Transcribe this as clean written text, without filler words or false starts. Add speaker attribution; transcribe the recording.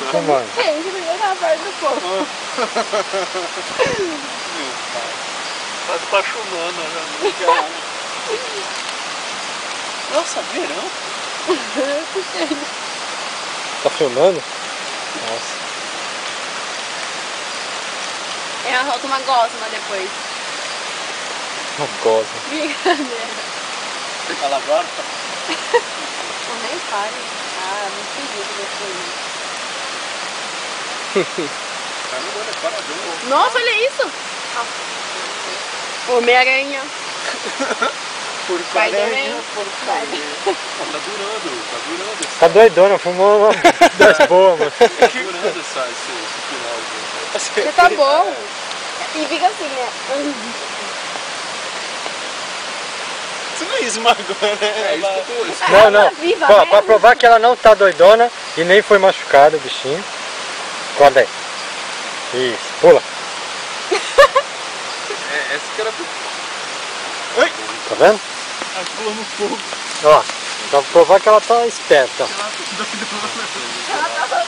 Speaker 1: fumando.
Speaker 2: Gente, ninguém tá perto do fogo.
Speaker 3: Meu pai. Tá apaixonando, né? Nossa, verão?
Speaker 1: Tá filmando? Nossa.
Speaker 2: Eu arroto uma gosma depois.
Speaker 1: Uma gosma.
Speaker 2: Brincadeira.
Speaker 3: Fala agora?
Speaker 2: Não, nem fale. Ah, muito pedido depois.
Speaker 3: Caramba, olha, paradão.
Speaker 2: Nossa, olha isso! Homem-Aranha.
Speaker 3: Porcaria, porcaria. Tá durando.
Speaker 1: Tá doidona, fumou uma das boas, mano.
Speaker 3: Tá durando esse final.
Speaker 2: Já tá bom. E fica assim, né?
Speaker 3: Você não esmagou, né? É isso que eu tô...
Speaker 1: Não, não.
Speaker 2: Viva,
Speaker 1: Ó,
Speaker 2: né?
Speaker 1: pra provar que ela não tá doidona e nem foi machucada o bichinho. Acorda aí. Isso, pula.
Speaker 3: É, essa que era... Oi!
Speaker 1: Tá vendo?
Speaker 3: Ela pulou no fogo.
Speaker 1: Ó, pra provar que ela tá esperta.
Speaker 3: Ela tá doidona.
Speaker 2: Ela tá